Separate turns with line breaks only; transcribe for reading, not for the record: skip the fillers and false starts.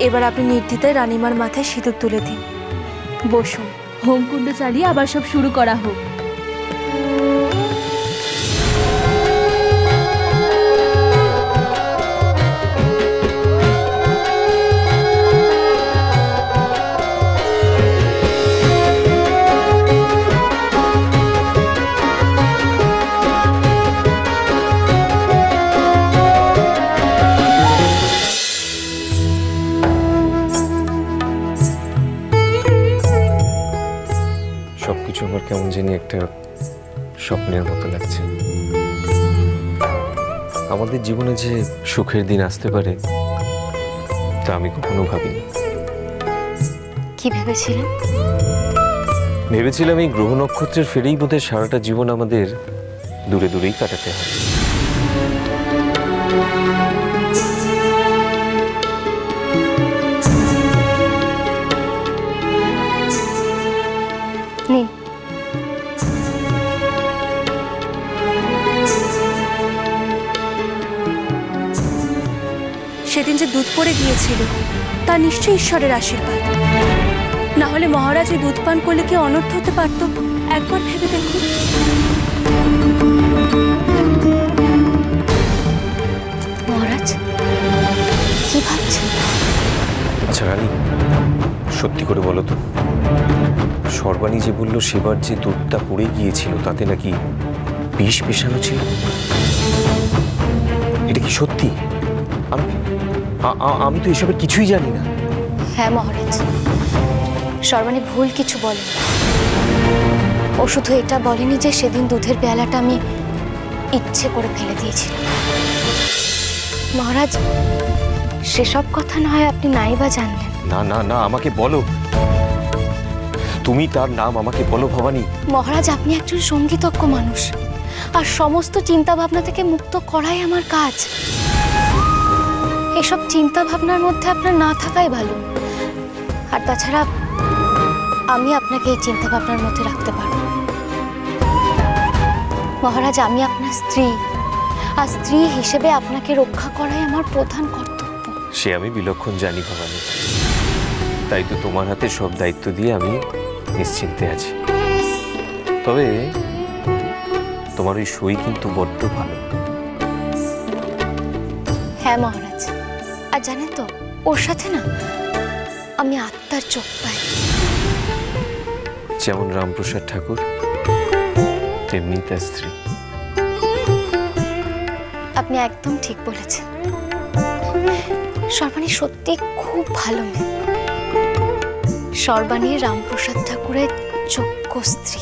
এবার আপনি নির্দ্বিধায় রানীমার মাথায় সিঁদুর তুলে দিন। বসুন।
হোমকুণ্ড চালিয়ে আবার সব শুরু করা হোক।
সবকিছু আমার কেমন জানি একটা স্বপ্নের মতো লাগছে। আমাদের জীবনে যে সুখের দিন আসতে পারে তা আমি কখনো ভাবিনি।
কি ভেবেছিলেন?
ভেবেছিলাম এই গ্রহ নক্ষত্রের ফেরেই বোধহয় সারাটা জীবন আমাদের দূরে দূরেই কাটাতে হবে।
সেদিন যে দুধ পড়ে গিয়েছিল তা নিশ্চয়ই ঈশ্বরের আশীর্বাদ। না হলে মহারাজ এই দুধ পান করলে কি অনর্থ হতে পারত? একবার ভেবে দেখুন। মহারাজ কি ভাবছেন?
আচ্ছা রানী, সত্যি করে বলো তো, সর্বাণী যে বললো সেবার যে দুধটা পড়ে গিয়েছিল তাতে নাকি বিষ মেশানো ছিল, এটা কি সত্যি? আমি তো এসবের কিছুই জানি না।
হ্যাঁ মহারাজ, সর্বাণী ভুল কিছু বলেন। ও শুধু এটা বলেনি যে সেদিন দুধের পেয়ালাটা আমি ইচ্ছে করে ফেলে দিয়েছিলাম। মহারাজ, সেসব কথা না হয় আপনি নাই বা জানলেন।
না না না, আমাকে বলো, তুমি তার নাম আমাকে বলো ভবানী।
মহারাজ, আপনি একজন সঙ্গীতজ্ঞ মানুষ, আর সমস্ত চিন্তা ভাবনা থেকে মুক্ত করাই আমার কাজ। এসব চিন্তা ভাবনার মধ্যে আপনার না থাকাই ভালো। আর তাছাড়া আমি আপনাকে এই চিন্তা ভাবনার মধ্যে রাখতে পারব। মহারাজ, আমি আপনার স্ত্রী, আর স্ত্রী হিসেবে আপনাকে রক্ষা করাই আমার প্রধান কর্তব্য।
সে আমি বিলক্ষণ জানি ভবানী, তাই তো তোমার হাতে সব দায়িত্ব দিয়ে আমি নিশ্চিন্তে আছি। তবে তোমার ওই সই কিন্তু বড্ড ভালো।
হ্যাঁ মহারাজ, আর জানেন তো, ওর সাথে না আমি আত্মার চোখ পাই।
যেমন রামপ্রসাদ ঠাকুর তেমনি তার স্ত্রী।
আপনি একদম ঠিক বলেছেন। সর্বাণী সত্যি খুব ভালো মেয়ে। সর্বাণী রামপ্রসাদ ঠাকুরের যোগ্য স্ত্রী।